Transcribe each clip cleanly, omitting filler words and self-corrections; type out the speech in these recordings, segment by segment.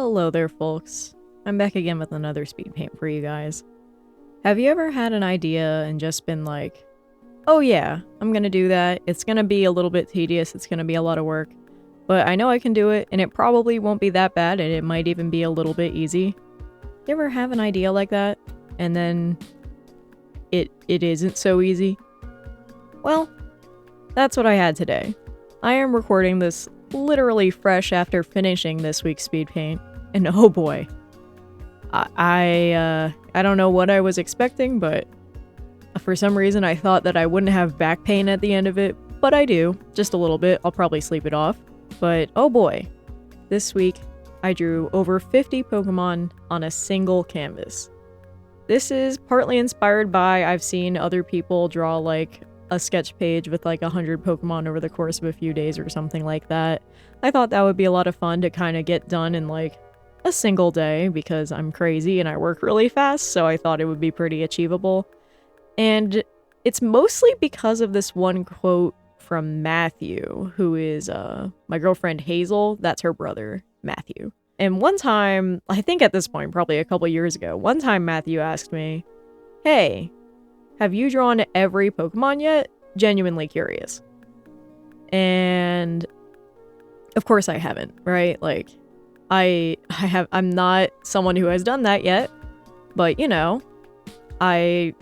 Hello there, folks. I'm back again with another speed paint for you guys. Have you ever had an idea and just been like, oh yeah, I'm gonna do that. It's gonna be a little bit tedious, it's gonna be a lot of work, but I know I can do it, and it probably won't be that bad, and it might even be a little bit easy. You ever have an idea like that, and then it isn't so easy? Well, that's what I had today. I am recording this literally fresh after finishing this week's speed paint, and oh boy, I don't know what I was expecting, but for some reason I thought that I wouldn't have back pain at the end of it, but I do, just a little bit. I'll probably sleep it off, but oh boy, this week I drew over 50 Pokemon on a single canvas. This is partly inspired by I've seen other people draw like a sketch page with like 100 Pokemon over the course of a few days or something like that. I thought that would be a lot of fun to kind of get done in like a single day because I'm crazy and I work really fast, so I thought it would be pretty achievable. And it's mostly because of this one quote from Matthew, who is my girlfriend Hazel. That's her brother, Matthew. And one time, I think at this point, probably a couple years ago, one time Matthew asked me, hey, have you drawn every Pokemon yet? Genuinely curious. And of course I haven't, right? Like, I'm not someone who has done that yet, but you know, I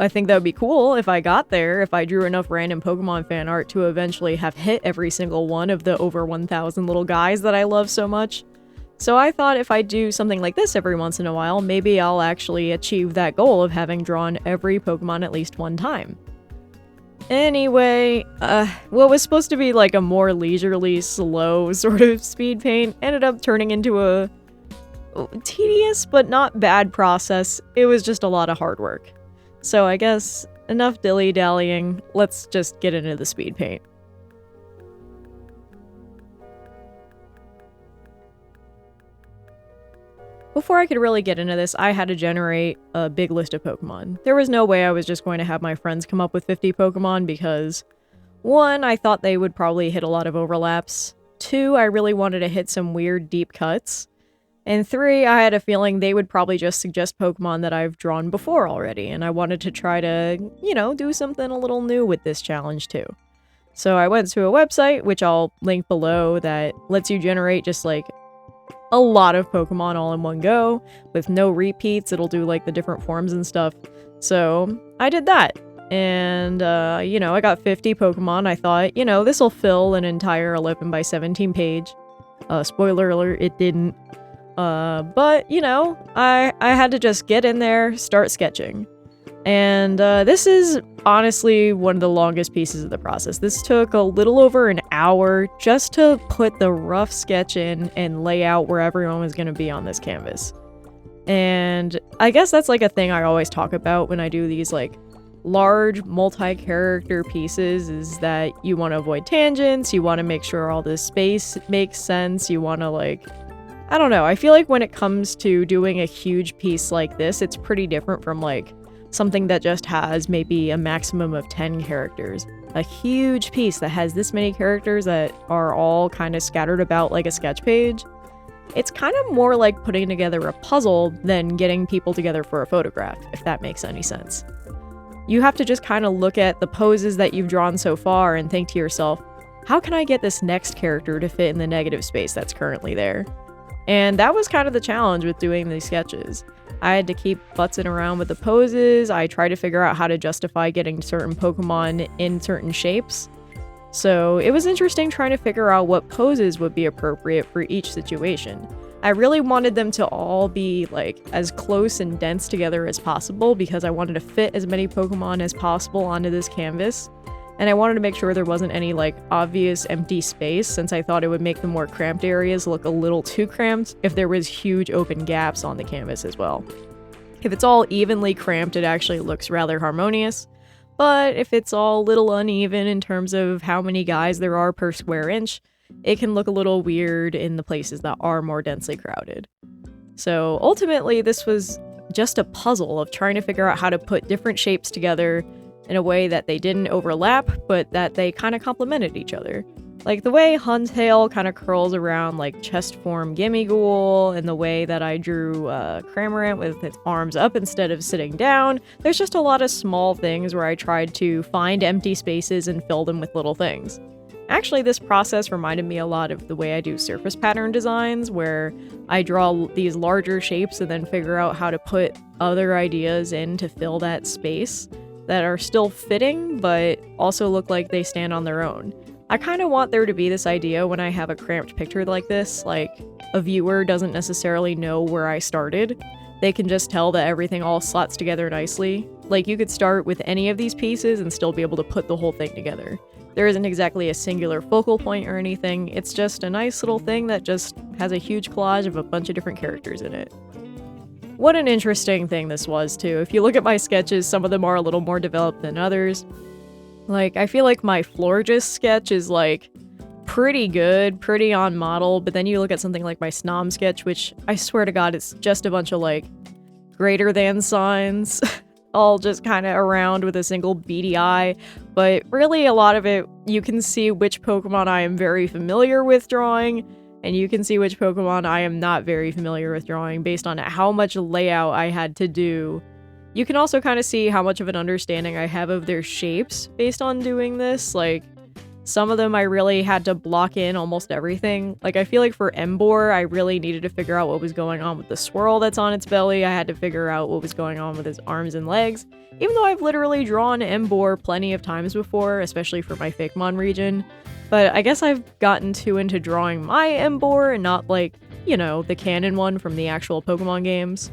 think that would be cool if I got there, if I drew enough random Pokemon fan art to eventually have hit every single one of the over 1,000 little guys that I love so much. So I thought if I do something like this every once in a while, maybe I'll actually achieve that goal of having drawn every Pokemon at least one time. Anyway, what was supposed to be like a more leisurely, slow sort of speed paint ended up turning into a tedious but not bad process. It was just a lot of hard work. So I guess enough dilly-dallying, let's just get into the speed paint. Before I could really get into this, I had to generate a big list of Pokemon. There was no way I was just going to have my friends come up with 50 Pokemon because, 1, I thought they would probably hit a lot of overlaps. 2, I really wanted to hit some weird deep cuts. And 3, I had a feeling they would probably just suggest Pokemon that I've drawn before already, and I wanted to try to, you know, do something a little new with this challenge too. So I went to a website, which I'll link below, that lets you generate just like a lot of Pokemon all in one go, with no repeats. It'll do like the different forms and stuff. So I did that. And, you know, I got 50 Pokemon. I thought, you know, this will fill an entire 11 by 17 page. Spoiler alert, it didn't. But, you know, I had to just get in there, start sketching. And this is honestly one of the longest pieces of the process. This took a little over an hour just to put the rough sketch in and lay out where everyone was going to be on this canvas. And I guess that's like a thing I always talk about when I do these like large multi-character pieces, is that you want to avoid tangents, you want to make sure all this space makes sense, you want to like, I don't know, I feel like when it comes to doing a huge piece like this, it's pretty different from like something that just has maybe a maximum of 10 characters. A huge piece that has this many characters that are all kind of scattered about like a sketch page. It's kind of more like putting together a puzzle than getting people together for a photograph, if that makes any sense. You have to just kind of look at the poses that you've drawn so far and think to yourself, how can I get this next character to fit in the negative space that's currently there? And that was kind of the challenge with doing these sketches. I had to keep futzing around with the poses. I tried to figure out how to justify getting certain Pokemon in certain shapes. So it was interesting trying to figure out what poses would be appropriate for each situation. I really wanted them to all be like as close and dense together as possible because I wanted to fit as many Pokemon as possible onto this canvas. And I wanted to make sure there wasn't any like obvious empty space, since I thought it would make the more cramped areas look a little too cramped if there was huge open gaps on the canvas as well. If it's all evenly cramped, it actually looks rather harmonious. But if it's all a little uneven in terms of how many guys there are per square inch, it can look a little weird in the places that are more densely crowded. So ultimately, this was just a puzzle of trying to figure out how to put different shapes together in a way that they didn't overlap, but that they kind of complemented each other. Like, the way Huntail kind of curls around, like, chest form Gimmighoul, and the way that I drew Cramorant with its arms up instead of sitting down, there's just a lot of small things where I tried to find empty spaces and fill them with little things. Actually, this process reminded me a lot of the way I do surface pattern designs, where I draw these larger shapes and then figure out how to put other ideas in to fill that space that are still fitting, but also look like they stand on their own. I kind of want there to be this idea when I have a cramped picture like this, like, a viewer doesn't necessarily know where I started. They can just tell that everything all slots together nicely. Like, you could start with any of these pieces and still be able to put the whole thing together. There isn't exactly a singular focal point or anything, it's just a nice little thing that just has a huge collage of a bunch of different characters in it. What an interesting thing this was, too. If you look at my sketches, some of them are a little more developed than others. Like, I feel like my Florges sketch is, like, pretty good, pretty on model, but then you look at something like my Snom sketch, which I swear to God, it's just a bunch of, like, greater than signs, all just kind of around with a single beady eye, but really a lot of it, you can see which Pokemon I am very familiar with drawing, and you can see which Pokemon I am not very familiar with drawing based on how much layout I had to do. You can also kind of see how much of an understanding I have of their shapes based on doing this. Like, some of them I really had to block in almost everything. Like, I feel like for Emboar, I really needed to figure out what was going on with the swirl that's on its belly. I had to figure out what was going on with his arms and legs. Even though I've literally drawn Emboar plenty of times before, especially for my Fakemon region. But I guess I've gotten too into drawing my Emboar and not, like, you know, the canon one from the actual Pokemon games.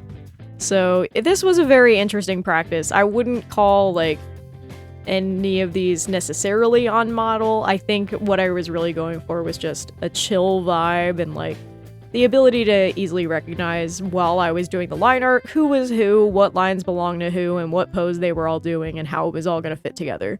So this was a very interesting practice. I wouldn't call, like, any of these necessarily on model. I think what I was really going for was just a chill vibe and, like, the ability to easily recognize while I was doing the line art who was who, what lines belonged to who, and what pose they were all doing, and how it was all going to fit together.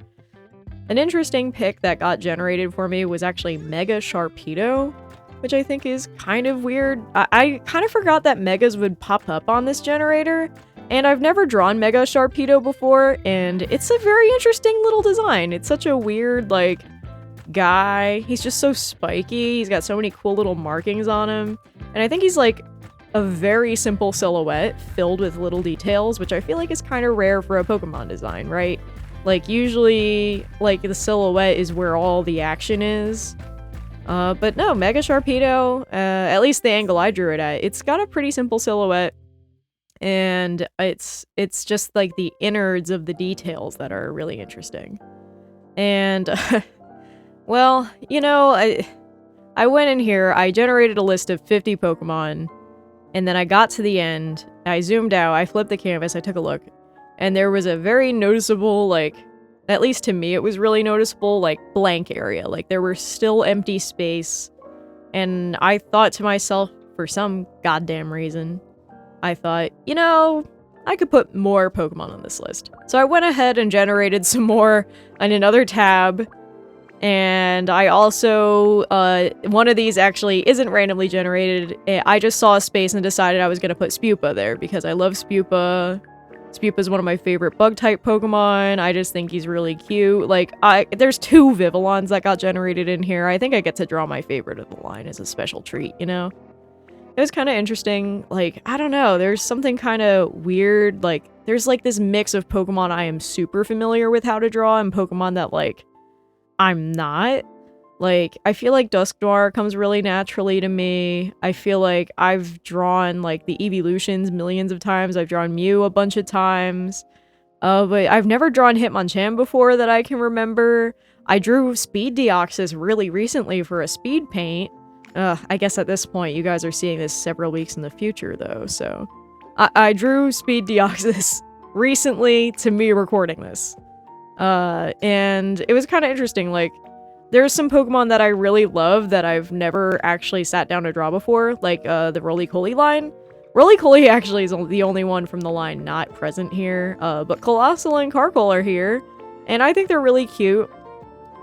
An interesting pick that got generated for me was actually Mega Sharpedo, which I think is kind of weird. I kind of forgot that Megas would pop up on this generator, and I've never drawn Mega Sharpedo before, and it's a very interesting little design. It's such a weird, like, guy. He's just so spiky. He's got so many cool little markings on him, and I think he's, like, a very simple silhouette filled with little details, which I feel like is kind of rare for a Pokemon design, right? Like, usually, like, the silhouette is where all the action is. But no, Mega Sharpedo, at least the angle I drew it at, it's got a pretty simple silhouette, and it's just like the innards of the details that are really interesting. And, well, you know, I went in here, I generated a list of 50 Pokemon, and then I got to the end, I zoomed out, I flipped the canvas, I took a look, and there was a very noticeable, like, at least to me, it was really noticeable, like, blank area. Like, there were still empty space, and I thought to myself, for some goddamn reason, I thought, you know, I could put more Pokemon on this list. So I went ahead and generated some more in another tab, and I also, one of these actually isn't randomly generated. I just saw a space and decided I was going to put Spupa there, because I love Spupa. Spupa is one of my favorite bug-type Pokemon. I just think he's really cute. Like, there's 2 Vivillons that got generated in here. I think I get to draw my favorite of the line as a special treat, you know? It was kind of interesting. Like, I don't know, there's something kind of weird. Like, there's, like, this mix of Pokemon I am super familiar with how to draw and Pokemon that, like, I'm not. Like, I feel like Dusknoir comes really naturally to me. I feel like I've drawn, like, the Evolutions millions of times. I've drawn Mew a bunch of times. But I've never drawn Hitmonchan before that I can remember. I drew Speed Deoxys really recently for a speed paint. I guess at this point, you guys are seeing this several weeks in the future, though, so... I drew Speed Deoxys recently to me recording this. And it was kind of interesting, like... There's some Pokemon that I really love that I've never actually sat down to draw before, like the Roly-Poly line. Roly-Poly actually is the only one from the line not present here, but Colossal and Carkol are here, and I think they're really cute.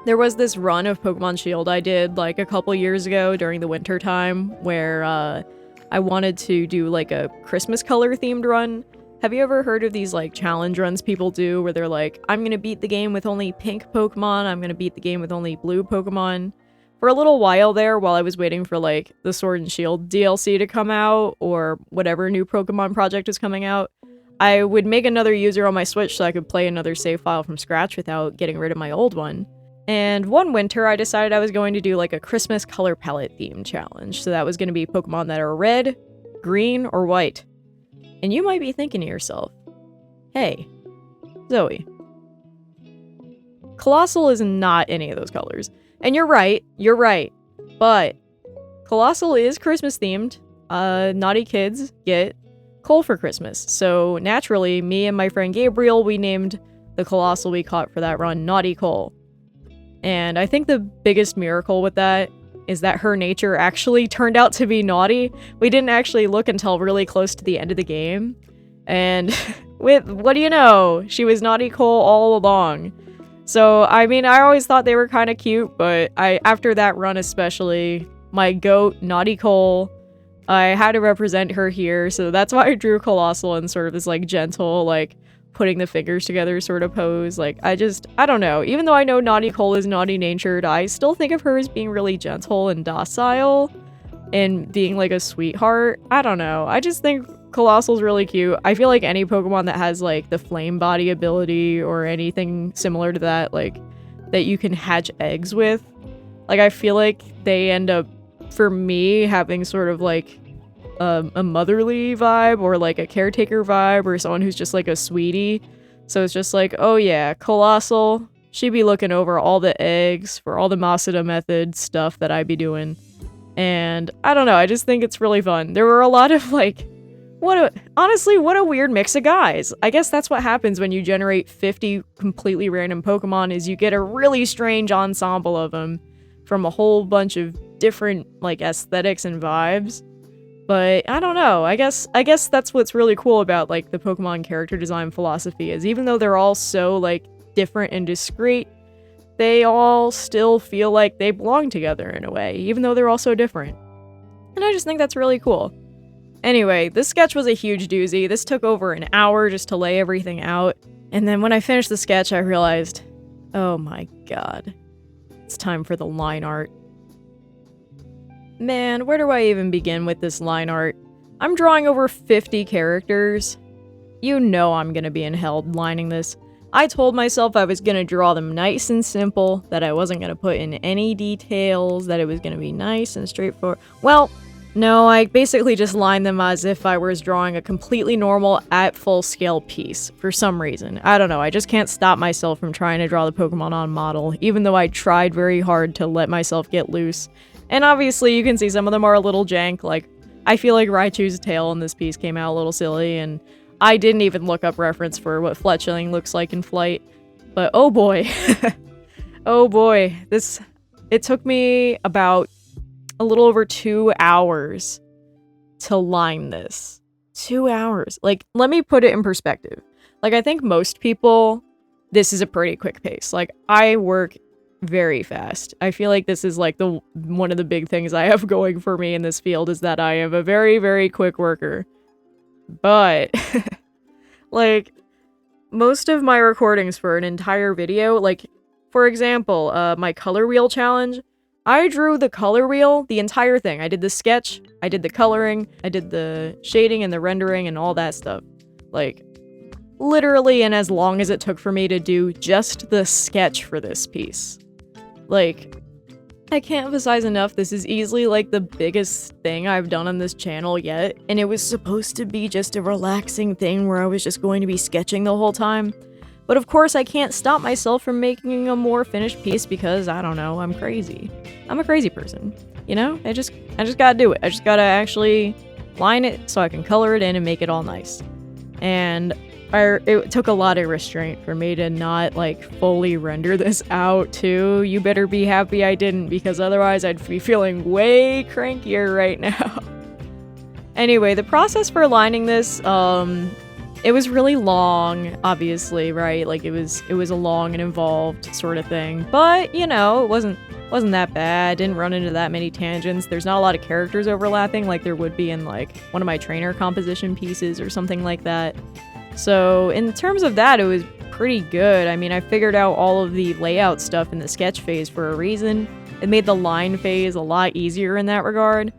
There was this run of Pokemon Shield I did like a couple years ago during the winter time where I wanted to do like a Christmas color themed run. Have you ever heard of these, like, challenge runs people do where they're like, I'm gonna beat the game with only pink Pokemon, I'm gonna beat the game with only blue Pokemon? For a little while there, while I was waiting for, like, the Sword and Shield DLC to come out, or whatever new Pokemon project is coming out, I would make another user on my Switch so I could play another save file from scratch without getting rid of my old one. And one winter, I decided I was going to do, like, a Christmas color palette theme challenge. So that was going to be Pokemon that are red, green, or white. And you might be thinking to yourself, hey, Zoe, Colossal is not any of those colors. And you're right, but Colossal is Christmas themed. Naughty kids get coal for Christmas. So naturally, me and my friend Gabriel, we named the Colossal we caught for that run Naughty Coal. And I think the biggest miracle with that is that her nature actually turned out to be naughty. We didn't actually look until really close to the end of the game. And with, what do you know, she was Naughty Coal all along. So, I mean, I always thought they were kind of cute, but after that run especially, my goat, Naughty Coal, I had to represent her here, so that's why I drew Colossal in sort of this, like, gentle, like, putting the fingers together sort of pose. Like, I don't know. Even though I know Naughty Coal is naughty-natured, I still think of her as being really gentle and docile, and being, like, a sweetheart. I don't know. I just think Colossal's really cute. I feel like any Pokemon that has, like, the flame body ability or anything similar to that, like, that you can hatch eggs with, like, I feel like they end up, for me, having sort of, like, a motherly vibe or, like, a caretaker vibe or someone who's just, like, a sweetie. So it's just like, oh yeah, Colossal, she be looking over all the eggs for all the Masada method stuff that I be doing. And I don't know, I just think it's really fun. There were a lot of, like, honestly, what a weird mix of guys. I guess that's what happens when you generate 50 completely random Pokemon, is you get a really strange ensemble of them from a whole bunch of different, like, aesthetics and vibes. But I don't know, I guess that's what's really cool about, like, the Pokemon character design philosophy, is even though they're all so, like, different and discrete, they all still feel like they belong together in a way, even though they're all so different. And I just think that's really cool. Anyway, this sketch was a huge doozy. This took over an hour just to lay everything out. And then when I finished the sketch, I realized, oh my god, it's time for the line art. Man, where do I even begin with this line art? I'm drawing over 50 characters. You know I'm gonna be in hell lining this. I told myself I was gonna draw them nice and simple, that I wasn't gonna put in any details, that it was gonna be nice and straightforward. Well, no, I basically just lined them as if I was drawing a completely normal, at full scale piece, for some reason. I don't know, I just can't stop myself from trying to draw the Pokemon on model, even though I tried very hard to let myself get loose. And obviously you can see some of them are a little jank, like, I feel like Raichu's tail in this piece came out a little silly, and I didn't even look up reference for what Fletchling looks like in flight. But oh boy. Oh boy. It took me about a little over 2 hours to line this. 2 hours. Like, let me put it in perspective. Like, I think most people, this is a pretty quick pace. Like, I work very fast. I feel like this is, like, one of the big things I have going for me in this field, is that I am a very, very quick worker. But, like, most of my recordings for an entire video, like, for example, my color wheel challenge, I drew the color wheel, the entire thing. I did the sketch, I did the coloring, I did the shading and the rendering and all that stuff. Like, literally, and as long as it took for me to do just the sketch for this piece. Like, I can't emphasize enough, this is easily, like, the biggest thing I've done on this channel yet, and it was supposed to be just a relaxing thing where I was just going to be sketching the whole time. But of course, I can't stop myself from making a more finished piece because, I don't know, I'm crazy. I'm a crazy person, you know? I just gotta do it. I just gotta actually line it so I can color it in and make it all nice. And it took a lot of restraint for me to not, like, fully render this out, too. You better be happy I didn't, because otherwise I'd be feeling way crankier right now. Anyway, the process for lining this, it was really long, obviously, right? Like, it was a long and involved sort of thing. But, you know, it wasn't that bad. Didn't run into that many tangents. There's not a lot of characters overlapping like there would be in, like, one of my trainer composition pieces or something like that. So, in terms of that, it was pretty good. I mean, I figured out all of the layout stuff in the sketch phase for a reason. It made the line phase a lot easier in that regard.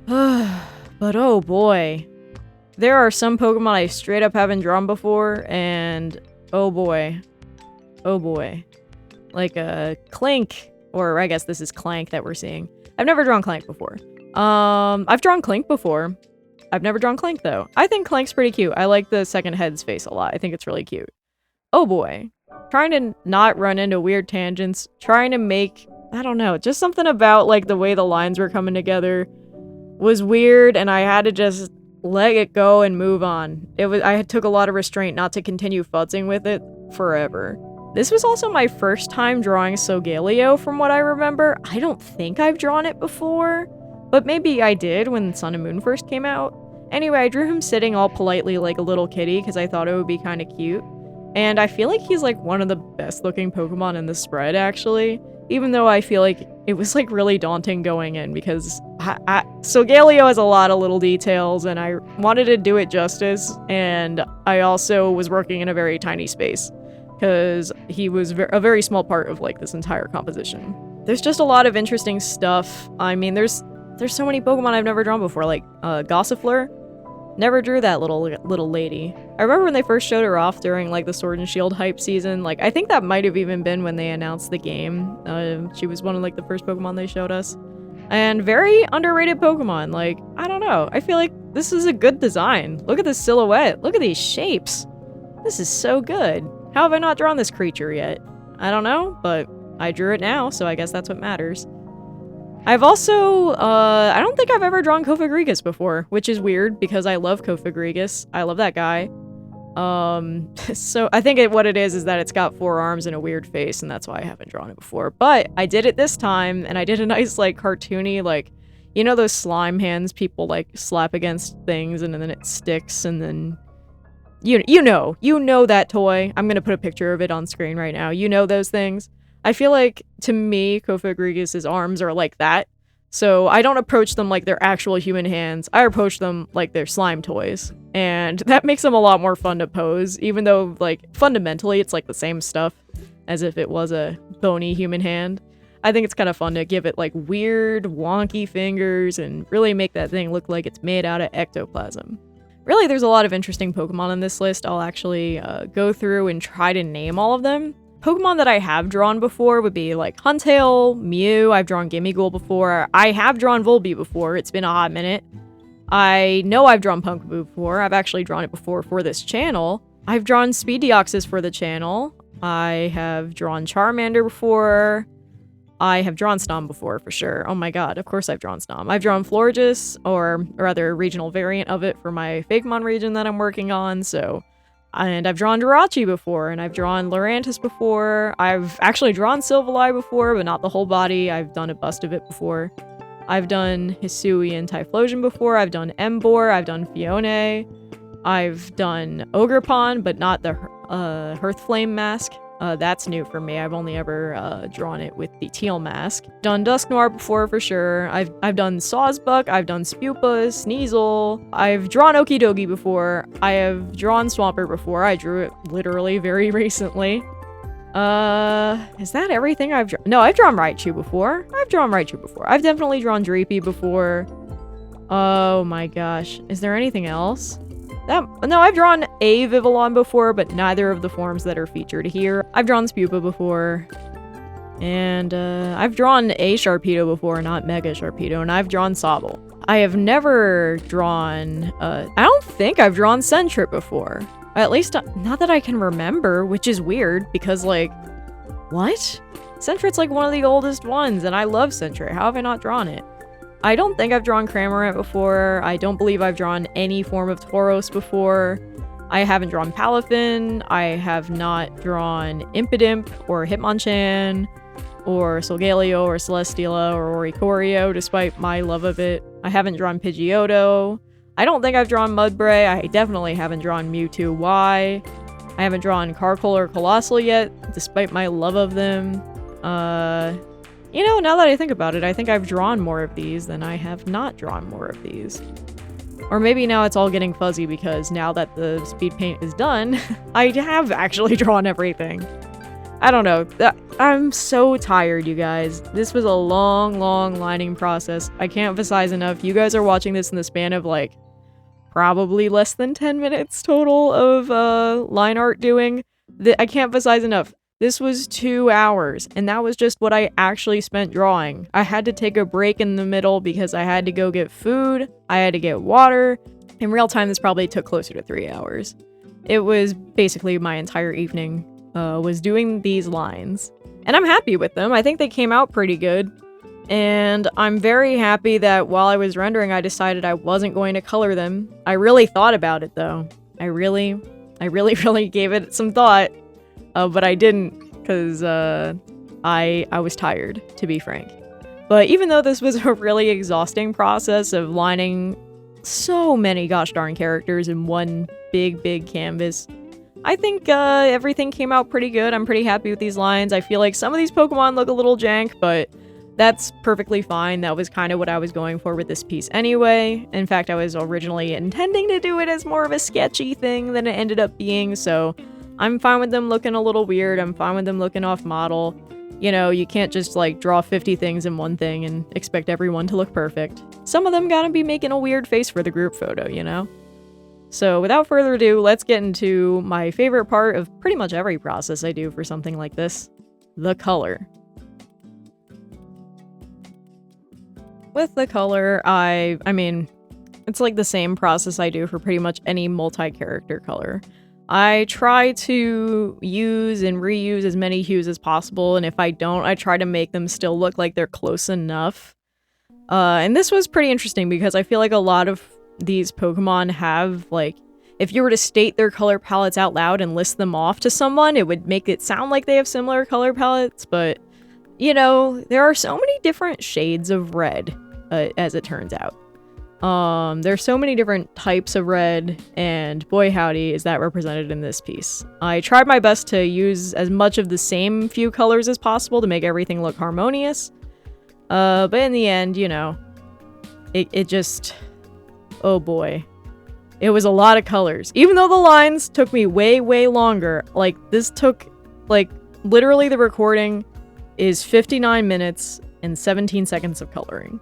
But oh boy. There are some Pokemon I straight up haven't drawn before, and oh boy. Oh boy. Like Clink, or I guess this is Clank that we're seeing. I've never drawn Clank before. I've drawn Clink before. I've never drawn Clank though. I think Clank's pretty cute. I like the second head's face a lot. I think it's really cute. Oh boy. Trying to not run into weird tangents. Trying to make, I don't know, just something about like the way the lines were coming together was weird, and I had to just let it go and move on. I took a lot of restraint not to continue futzing with it forever. This was also my first time drawing Solgaleo from what I remember. I don't think I've drawn it before, but maybe I did when Sun and Moon first came out. Anyway, I drew him sitting all politely like a little kitty because I thought it would be kind of cute. And I feel like he's like one of the best looking Pokemon in the spread, actually. Even though I feel like it was like really daunting going in because Solgaleo has a lot of little details and I wanted to do it justice, and I also was working in a very tiny space because he was a very small part of like this entire composition. There's just a lot of interesting stuff. I mean, there's so many Pokemon I've never drawn before, like Gossifleur. Never drew that little lady. I remember when they first showed her off during like the Sword and Shield hype season. Like I think that might have even been when they announced the game. She was one of like the first Pokemon they showed us. And very underrated Pokemon. Like, I don't know. I feel like this is a good design. Look at this silhouette. Look at these shapes. This is so good. How have I not drawn this creature yet? I don't know, but I drew it now, so I guess that's what matters. I've also, I don't think I've ever drawn Kofagrigus before, which is weird because I love Kofagrigus. I love that guy. So I think what it is that it's got 4 arms and a weird face, and that's why I haven't drawn it before. But I did it this time, and I did a nice, like, cartoony, like, you know those slime hands people, like, slap against things, and then it sticks, and then... You know that toy. I'm gonna put a picture of it on screen right now. You know those things. I feel like, to me, Kofagrigus' arms are like that, so I don't approach them like they're actual human hands. I approach them like they're slime toys, and that makes them a lot more fun to pose, even though, like, fundamentally it's like the same stuff as if it was a bony human hand. I think it's kind of fun to give it, like, weird, wonky fingers and really make that thing look like it's made out of ectoplasm. Really, there's a lot of interesting Pokemon on this list. I'll actually go through and try to name all of them. Pokemon that I have drawn before would be like Huntail, Mew. I've drawn Gimmighoul before. I have drawn Volbeat before. It's been a hot minute. I know I've drawn Pumpkaboo before. I've actually drawn it before for this channel. I've drawn Speeddeoxys for the channel. I have drawn Charmander before. I have drawn Snom before, for sure. Oh my god, of course I've drawn Snom. I've drawn Florges, or rather a regional variant of it for my Fakemon region that I'm working on, so... And I've drawn Jirachi before, and I've drawn Lurantis before. I've actually drawn Silvally before, but not the whole body. I've done a bust of it before. I've done Hisui and Typhlosion before. I've done Emboar. I've done Fione. I've done Ogerpon, but not the Hearthflame mask. That's new for me. I've only ever drawn it with the teal mask. Done Dusknoir before for sure. I've done Sawsbuck. I've done Spupa, Sneasel. I've drawn Okidogi before. I have drawn Swampert before. I drew it literally very recently. Is that everything I've drawn? No, I've drawn Raichu before. I've definitely drawn Dreepy before. Oh my gosh. Is there anything else? No, I've drawn a Vivillon before, but neither of the forms that are featured here. I've drawn Spupa before. And, I've drawn a Sharpedo before, not Mega Sharpedo, and I've drawn Sobble. I have never drawn, I don't think I've drawn Sentret before. At least, not that I can remember, which is weird, because, like, what? Sentret's, like, one of the oldest ones, and I love Sentret. How have I not drawn it? I don't think I've drawn Cramorant before. I don't believe I've drawn any form of Tauros before. I haven't drawn Palafin. I have not drawn Impidimp or Hitmonchan or Solgaleo or Celesteela or Oricorio, despite my love of it. I haven't drawn Pidgeotto. I don't think I've drawn Mudbray. I definitely haven't drawn Mewtwo Y. I haven't drawn Carkol or Colossal yet, despite my love of them. You know, now that I think about it, I think I've drawn more of these than I have not drawn more of these. Or maybe now it's all getting fuzzy because now that the speed paint is done, I have actually drawn everything. I don't know. I'm so tired, you guys. This was a long, long lining process. I can't emphasize enough. You guys are watching this in the span of like probably less than 10 minutes total of line art doing. I can't emphasize enough. This was 2 hours, and that was just what I actually spent drawing. I had to take a break in the middle because I had to go get food, I had to get water. In real time, this probably took closer to 3 hours. It was basically my entire evening was doing these lines. And I'm happy with them. I think they came out pretty good. And I'm very happy that while I was rendering, I decided I wasn't going to color them. I really thought about it, though. I really gave it some thought. But I didn't, because I was tired, to be frank. But even though this was a really exhausting process of lining so many gosh darn characters in one big canvas, I think everything came out pretty good. I'm pretty happy with these lines. I feel like some of these Pokemon look a little jank, but that's perfectly fine. That was kind of what I was going for with this piece anyway. In fact, I was originally intending to do it as more of a sketchy thing than it ended up being, so I'm fine with them looking a little weird. I'm fine with them looking off model. You know, you can't just like draw 50 things in one thing and expect everyone to look perfect. Some of them gotta be making a weird face for the group photo, you know? So without further ado, let's get into my favorite part of pretty much every process I do for something like this, the color. With the color, I mean, it's like the same process I do for pretty much any multi-character color. I try to use and reuse as many hues as possible, and if I don't, I try to make them still look like they're close enough. And this was pretty interesting because I feel like a lot of these Pokemon have, like, if you were to state their color palettes out loud and list them off to someone, it would make it sound like they have similar color palettes, but, you know, there are so many different shades of red, as it turns out. There's so many different types of red, and boy howdy is that represented in this piece. I tried my best to use as much of the same few colors as possible to make everything look harmonious, but in the end, you know, it just, oh boy. It was a lot of colors. Even though the lines took me way longer, like, this took, like, literally the recording is 59 minutes and 17 seconds of coloring.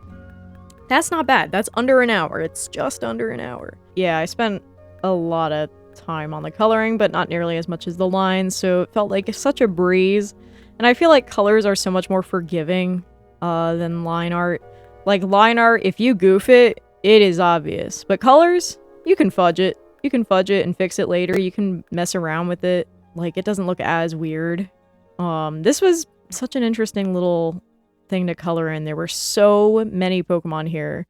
That's not bad. That's under an hour. It's just under an hour. Yeah, I spent a lot of time on the coloring, but not nearly as much as the lines, so it felt like such a breeze. And I feel like colors are so much more forgiving than line art. Like, line art, if you goof it, it is obvious. But colors, you can fudge it. You can fudge it and fix it later. You can mess around with it. Like, it doesn't look as weird. This was such an interesting little thing to color in. There were so many Pokemon here,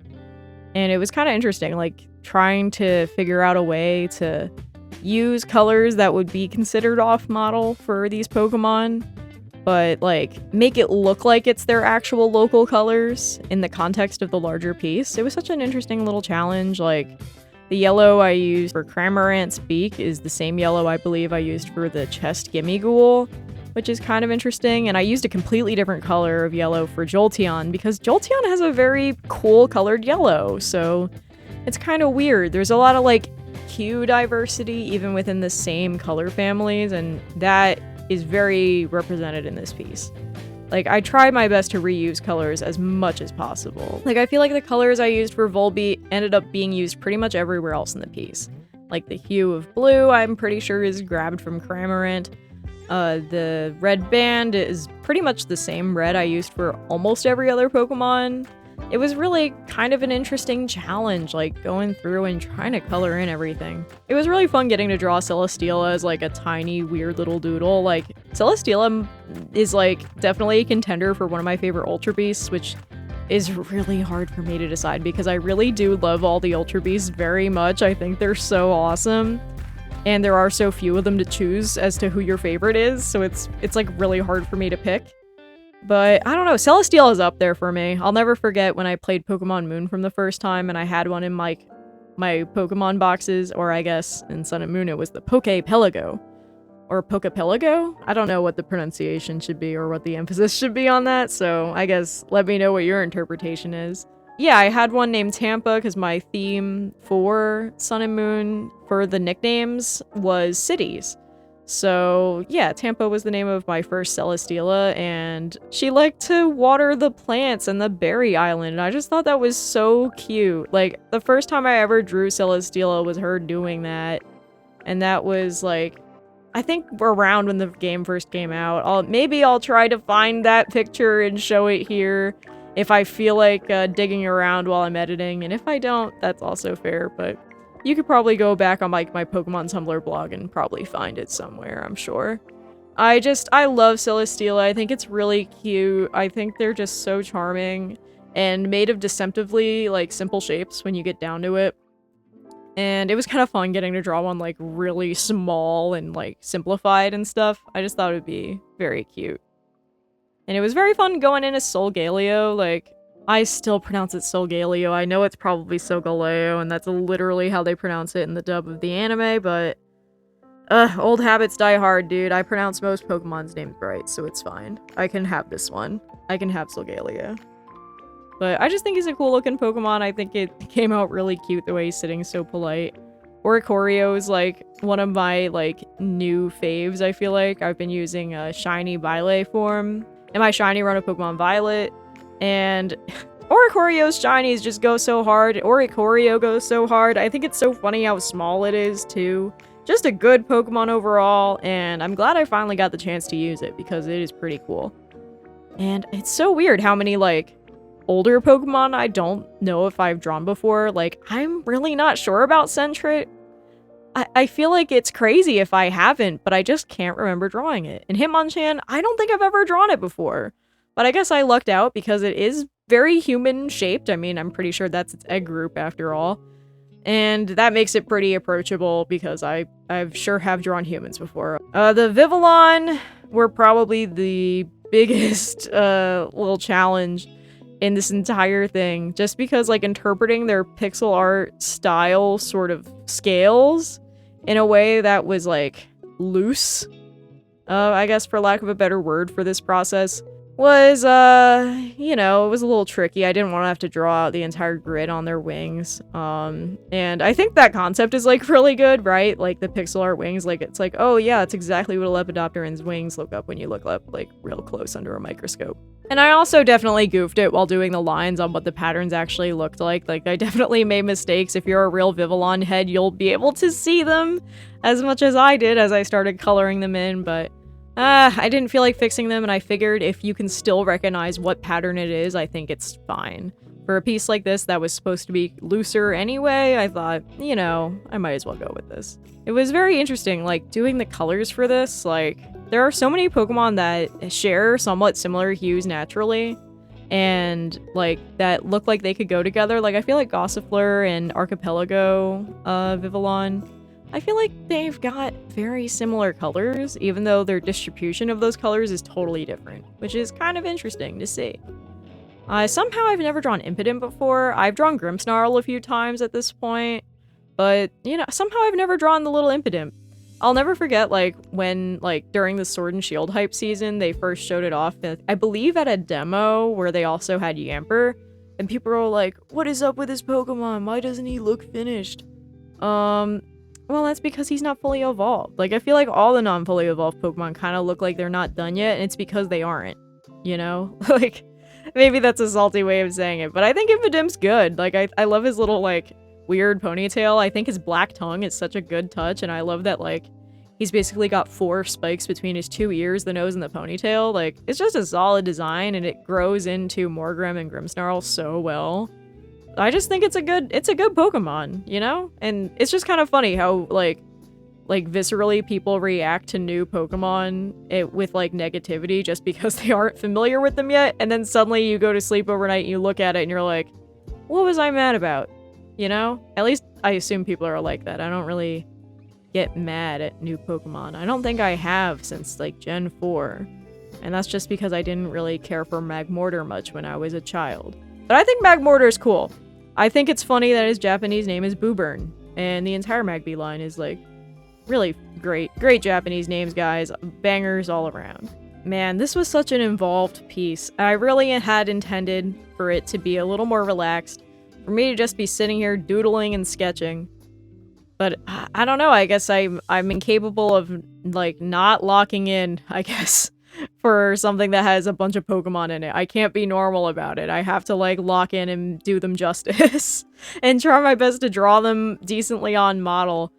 and it was kind of interesting, like, trying to figure out a way to use colors that would be considered off model for these Pokemon, but like make it look like it's their actual local colors in the context of the larger piece. It was such an interesting little challenge. Like, the yellow I used for Cramorant's beak is the same yellow I believe I used for the chest Gimmighoul, which is kind of interesting, and I used a completely different color of yellow for Jolteon because Jolteon has a very cool colored yellow, so it's kind of weird. There's a lot of, like, hue diversity even within the same color families, and that is very represented in this piece. Like, I tried my best to reuse colors as much as possible. Like, I feel like the colors I used for Volbeat ended up being used pretty much everywhere else in the piece. Like, the hue of blue, I'm pretty sure, is grabbed from Cramorant. The red band is pretty much the same red I used for almost every other Pokemon. It was really kind of an interesting challenge, like, going through and trying to color in everything. It was really fun getting to draw Celesteela as, like, a tiny, weird little doodle. Like, Celesteela is, like, definitely a contender for one of my favorite Ultra Beasts, which is really hard for me to decide because I really do love all the Ultra Beasts very much. I think they're so awesome. And there are so few of them to choose as to who your favorite is, so it's like really hard for me to pick. But I don't know, Celesteela is up there for me. I'll never forget when I played Pokemon Moon from the first time and I had one in my Pokemon boxes, or I guess in Sun and Moon it was the Poképelago. Or Poképelago? I don't know what the pronunciation should be or what the emphasis should be on that, so I guess let me know what your interpretation is. Yeah, I had one named Tampa because my theme for Sun and Moon for the nicknames was cities. So, yeah, Tampa was the name of my first Celesteela, and she liked to water the plants and the berry island, and I just thought that was so cute. Like, the first time I ever drew Celesteela was her doing that, and that was, like, I think around when the game first came out. Maybe I'll try to find that picture and show it here if I feel like digging around while I'm editing, and if I don't, that's also fair, but you could probably go back on like my Pokemon Tumblr blog and probably find it somewhere, I'm sure. I love Celesteela. I think it's really cute. I think they're just so charming and made of deceptively like simple shapes when you get down to it. And it was kind of fun getting to draw one like really small and like simplified and stuff. I just thought it would be very cute. And it was very fun going in as Solgaleo. Like, I still pronounce it Solgaleo. I know it's probably Solgaleo, and that's literally how they pronounce it in the dub of the anime, but old habits die hard, dude. I pronounce most Pokemon's names right, so it's fine. I can have this one. I can have Solgaleo. But I just think he's a cool looking Pokemon. I think it came out really cute the way he's sitting so polite. Oricorio is like one of my like new faves, I feel like. I've been using a shiny Violet form in my shiny run of Pokemon Violet. And Oricorio's shinies just go so hard. Oricorio goes so hard. I think it's so funny how small it is, too. Just a good Pokemon overall, and I'm glad I finally got the chance to use it, because it is pretty cool. And it's so weird how many, like, older Pokemon I don't know if I've drawn before. Like, I'm really not sure about Sentret. I feel like it's crazy if I haven't, but I just can't remember drawing it. And Hitmonchan, I don't think I've ever drawn it before. But I guess I lucked out because it is very human-shaped. I mean, I'm pretty sure that's its egg group after all. And that makes it pretty approachable because I've sure have drawn humans before. The Vivillon were probably the biggest little challenge in this entire thing. Just because, like, interpreting their pixel art style sort of scales in a way that was, like, loose, I guess for lack of a better word for this process, was, you know, it was a little tricky. I didn't want to have to draw out the entire grid on their wings. And I think that concept is, like, really good, right? Like, the pixel art wings, like, it's like, oh, yeah, it's exactly what a Lepidopteran's wings look up when you look up, like, real close under a microscope. And I also definitely goofed it while doing the lines on what the patterns actually looked like. Like, I definitely made mistakes. If you're a real Vivillon head, you'll be able to see them as much as I did as I started coloring them in, but I didn't feel like fixing them, and I figured if you can still recognize what pattern it is, I think it's fine. For a piece like this that was supposed to be looser anyway, I thought, you know, I might as well go with this. It was very interesting, like, doing the colors for this. Like, there are so many Pokemon that share somewhat similar hues naturally, and, like, that look like they could go together. Like, I feel like Gossifleur and Archipelago Vivillon, I feel like they've got very similar colors, even though their distribution of those colors is totally different, which is kind of interesting to see. Somehow I've never drawn Impidimp before. I've drawn Grimmsnarl a few times at this point, but, you know, somehow I've never drawn the little Impidimp. I'll never forget, like, when, like, during the Sword and Shield hype season, they first showed it off, I believe at a demo where they also had Yamper, and people were like, what is up with this Pokemon? Why doesn't he look finished? Well, that's because he's not fully evolved. Like, I feel like all the non-fully evolved Pokemon kind of look like they're not done yet, and it's because they aren't, you know? Like, maybe that's a salty way of saying it, but I think Impidimp's good. Like, I love his little, like, weird ponytail. I think his black tongue is such a good touch, and I love that, like, he's basically got 4 spikes between his 2 ears, the nose, and the ponytail. Like, it's just a solid design, and it grows into Morgrem and Grimmsnarl so well. I just think it's a good Pokemon, you know? And it's just kind of funny how, like viscerally people react to new Pokemon with, like, negativity just because they aren't familiar with them yet, and then suddenly you go to sleep overnight and you look at it and you're like, what was I mad about? You know? At least I assume people are like that. I don't really get mad at new Pokemon. I don't think I have since, like, Gen 4. And that's just because I didn't really care for Magmortar much when I was a child. But I think Magmortar is cool. I think it's funny that his Japanese name is Booburn, and the entire Magby line is, like, really great. Great Japanese names, guys. Bangers all around. Man, this was such an involved piece. I really had intended for it to be a little more relaxed, for me to just be sitting here doodling and sketching. But I don't know, I guess I'm incapable of, like, not locking in, I guess, for something that has a bunch of Pokemon in it. I can't be normal about it. I have to, like, lock in and do them justice. And try my best to draw them decently on model.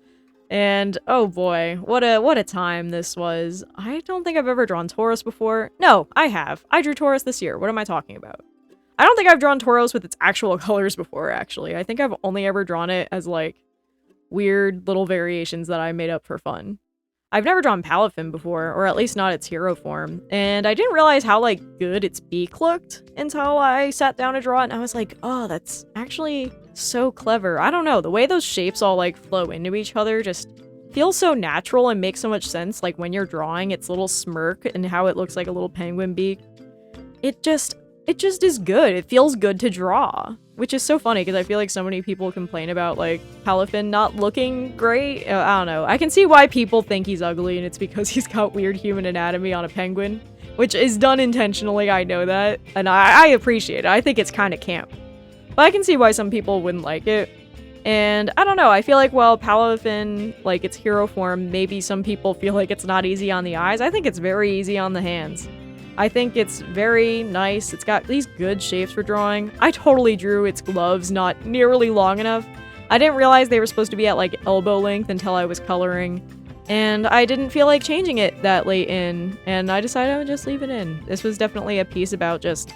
And, oh boy, what a time this was. I don't think I've ever drawn Tauros before. No, I have. I drew Tauros this year. What am I talking about? I don't think I've drawn Tauros with its actual colors before, actually. I think I've only ever drawn it as, like, weird little variations that I made up for fun. I've never drawn Palafin before, or at least not its hero form, and I didn't realize how, like, good its beak looked until I sat down to draw it, and I was like, oh, that's actually so clever. I don't know, the way those shapes all, like, flow into each other just feels so natural and makes so much sense, like, when you're drawing its little smirk and how it looks like a little penguin beak. It just is good. It feels good to draw. Which is so funny, because I feel like so many people complain about, like, Palafin not looking great. I don't know. I can see why people think he's ugly, and it's because he's got weird human anatomy on a penguin. Which is done intentionally, I know that. And I appreciate it. I think it's kind of camp. But I can see why some people wouldn't like it. And I don't know, I feel like while Palafin, like, its hero form, maybe some people feel like it's not easy on the eyes, I think it's very easy on the hands. I think it's very nice. It's got these good shapes for drawing. I totally drew its gloves not nearly long enough. I didn't realize they were supposed to be at, like, elbow length until I was coloring. And I didn't feel like changing it that late in, and I decided I would just leave it in. This was definitely a piece about just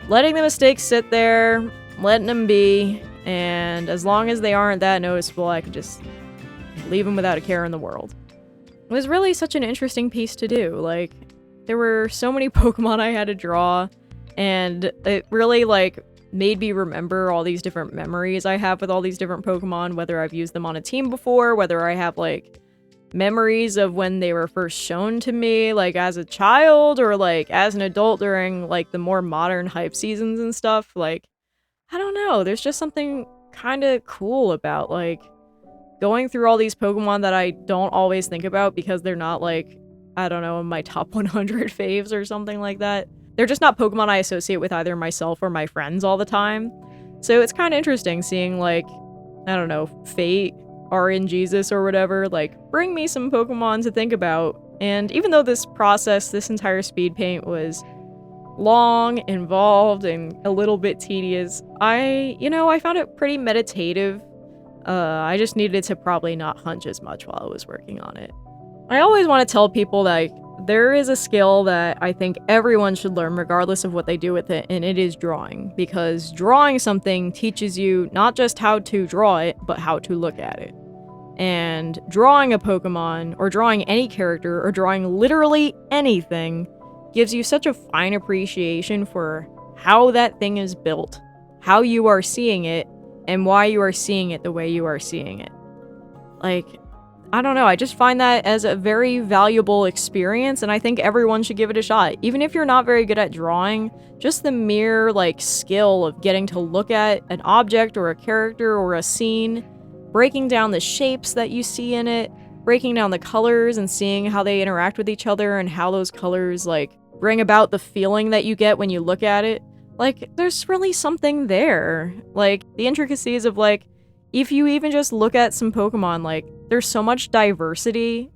letting the mistakes sit there, letting them be, and as long as they aren't that noticeable, I could just leave them without a care in the world. It was really such an interesting piece to do. Like, there were so many Pokemon I had to draw, and it really, like, made me remember all these different memories I have with all these different Pokemon, whether I've used them on a team before, whether I have, like, memories of when they were first shown to me, like, as a child, or, like, as an adult during, like, the more modern hype seasons and stuff. Like, I don't know, there's just something kind of cool about, like, going through all these Pokemon that I don't always think about because they're not, like, I don't know, in my top 100 faves or something like that. They're just not Pokemon I associate with either myself or my friends all the time. So it's kind of interesting seeing, like, I don't know, Fate, RNGesus or whatever, like, bring me some Pokemon to think about. And even though this process, this entire speed paint was long, involved, and a little bit tedious, I found it pretty meditative. I just needed to probably not hunch as much while I was working on it. I always want to tell people that, like, there is a skill that I think everyone should learn regardless of what they do with it, and it is drawing. Because drawing something teaches you not just how to draw it, but how to look at it. And drawing a Pokemon, or drawing any character, or drawing literally anything, gives you such a fine appreciation for how that thing is built, how you are seeing it, and why you are seeing it the way you are seeing it. Like, I don't know, I just find that as a very valuable experience, and I think everyone should give it a shot. Even if you're not very good at drawing, just the mere, like, skill of getting to look at an object or a character or a scene, breaking down the shapes that you see in it, breaking down the colors and seeing how they interact with each other and how those colors, like, bring about the feeling that you get when you look at it. Like, there's really something there. Like, the intricacies of, like, if you even just look at some Pokemon, like, there's so much diversity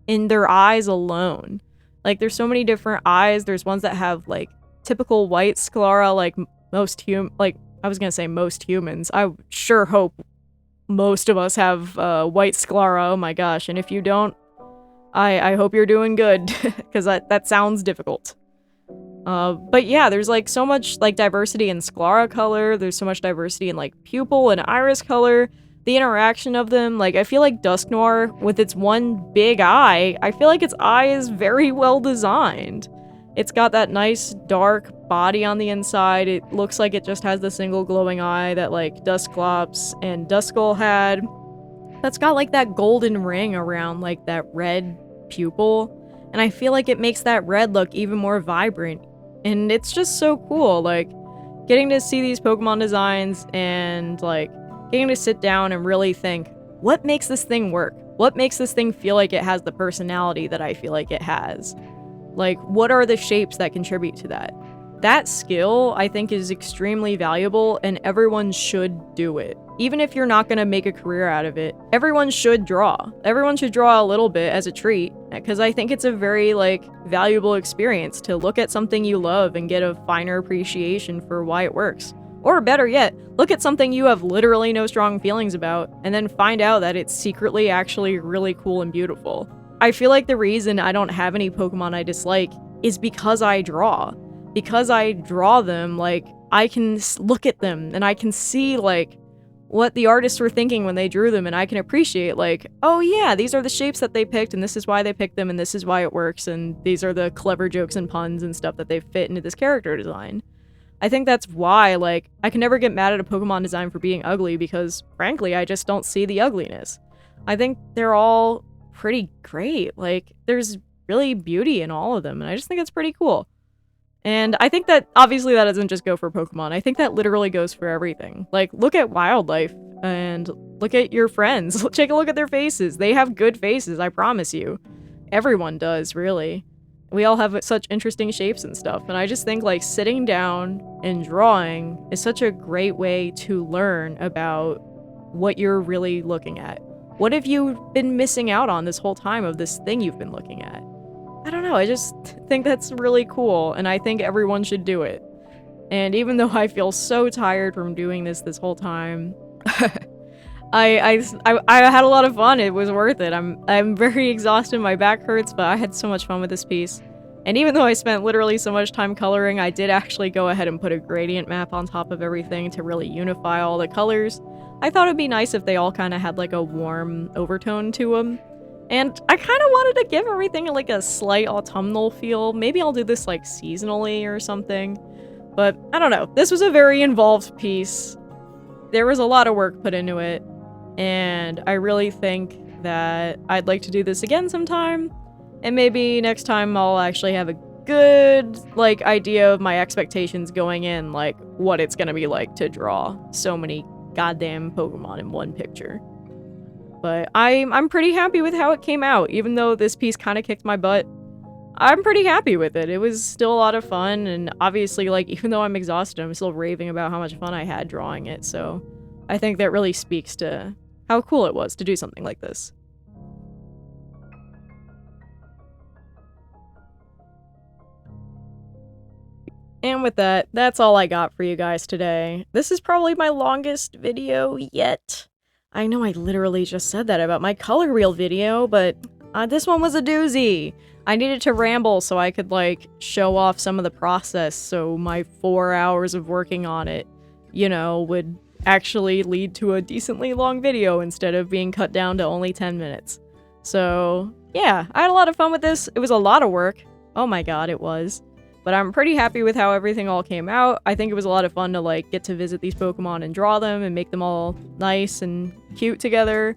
in their eyes alone. Like, there's so many different eyes. There's ones that have, like, typical white sclera, like, most humans. I sure hope most of us have white sclera, oh my gosh. And if you don't, I hope you're doing good, because that sounds difficult. But yeah, there's, like, so much, like, diversity in sclera color, there's so much diversity in, like, pupil and iris color, the interaction of them. Like, I feel like Dusknoir, with its one big eye, I feel like its eye is very well designed. It's got that nice dark body on the inside, it looks like it just has the single glowing eye that, like, Dusclops and Duskull had. That's got, like, that golden ring around, like, that red pupil, and I feel like it makes that red look even more vibrant. And it's just so cool, like, getting to see these Pokemon designs and, like, getting to sit down and really think, what makes this thing work? What makes this thing feel like it has the personality that I feel like it has? Like, what are the shapes that contribute to that? That skill, I think, is extremely valuable, and everyone should do it. even if you're not gonna make a career out of it, everyone should draw. Everyone should draw a little bit as a treat, because I think it's a very, like, valuable experience to look at something you love and get a finer appreciation for why it works. Or better yet, look at something you have literally no strong feelings about, and then find out that it's secretly actually really cool and beautiful. I feel like the reason I don't have any Pokemon I dislike is because I draw. Because I draw them, like, I can look at them, and I can see, like, what the artists were thinking when they drew them, and I can appreciate, like, oh yeah, these are the shapes that they picked, and this is why they picked them, and this is why it works, and these are the clever jokes and puns and stuff that they fit into this character design. I think that's why, like, I can never get mad at a Pokemon design for being ugly, because, frankly, I just don't see the ugliness. I think they're all pretty great. Like, there's really beauty in all of them, and I just think it's pretty cool. And I think that, obviously, that doesn't just go for Pokemon. I think that literally goes for everything. Like, look at wildlife, and look at your friends. Take a look at their faces. They have good faces, I promise you. Everyone does, really. We all have such interesting shapes and stuff, and I just think, like, sitting down and drawing is such a great way to learn about what you're really looking at. What have you been missing out on this whole time of this thing you've been looking at? I don't know, I just think that's really cool, and I think everyone should do it. And even though I feel so tired from doing this whole time, I had a lot of fun. It was worth it. I'm very exhausted, my back hurts, but I had so much fun with this piece. And even though I spent literally so much time coloring, I did actually go ahead and put a gradient map on top of everything to really unify all the colors. I thought it'd be nice if they all kind of had like a warm overtone to them. And I kind of wanted to give everything like a slight autumnal feel. Maybe I'll do this like seasonally or something. But I don't know. This was a very involved piece. There was a lot of work put into it. And I really think that I'd like to do this again sometime. And maybe next time I'll actually have a good, like, idea of my expectations going in, like, what it's gonna be like to draw so many goddamn Pokemon in one picture. But I'm pretty happy with how it came out, even though this piece kind of kicked my butt. I'm pretty happy with it. It was still a lot of fun, and obviously, like, even though I'm exhausted, I'm still raving about how much fun I had drawing it, so I think that really speaks to how cool it was to do something like this. And with that, that's all I got for you guys today. This is probably my longest video yet. I know I literally just said that about my color wheel video, but this one was a doozy. I needed to ramble so I could, like, show off some of the process so my 4 hours of working on it, you know, would actually lead to a decently long video instead of being cut down to only 10 minutes. So, yeah, I had a lot of fun with this. It was a lot of work. Oh my god, it was. But I'm pretty happy with how everything all came out. I think it was a lot of fun to, like, get to visit these Pokemon and draw them and make them all nice and cute together.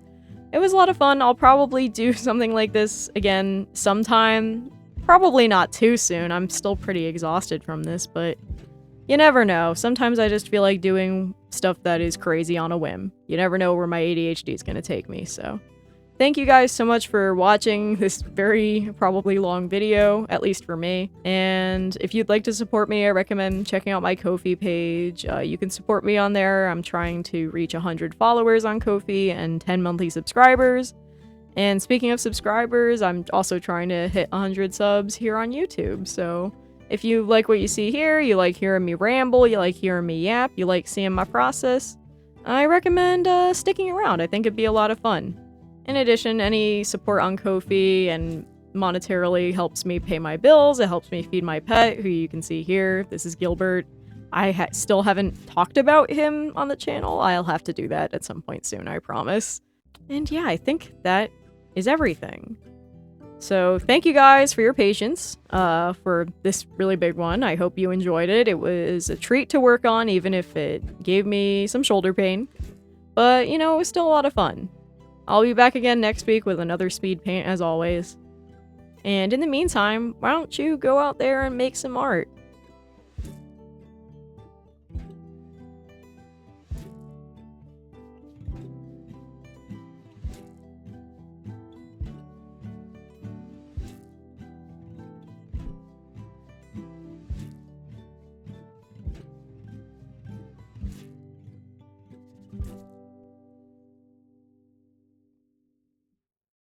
It was a lot of fun. I'll probably do something like this again sometime. Probably not too soon. I'm still pretty exhausted from this, but you never know. Sometimes I just feel like doing stuff that is crazy on a whim. You never know where my ADHD is going to take me, so thank you guys so much for watching this very probably long video, at least for me. And if you'd like to support me, I recommend checking out my Ko-fi page. You can support me on there. I'm trying to reach 100 followers on Ko-fi and 10 monthly subscribers. And speaking of subscribers, I'm also trying to hit 100 subs here on YouTube. So if you like what you see here, you like hearing me ramble, you like hearing me yap, you like seeing my process, I recommend sticking around. I think it'd be a lot of fun. In addition, any support on Ko-fi and monetarily helps me pay my bills. It helps me feed my pet, who you can see here. This is Gilbert. I still haven't talked about him on the channel. I'll have to do that at some point soon, I promise. And yeah, I think that is everything. So thank you guys for your patience for this really big one. I hope you enjoyed it. It was a treat to work on, even if it gave me some shoulder pain. But, you know, it was still a lot of fun. I'll be back again next week with another speed paint as always. And in the meantime, why don't you go out there and make some art?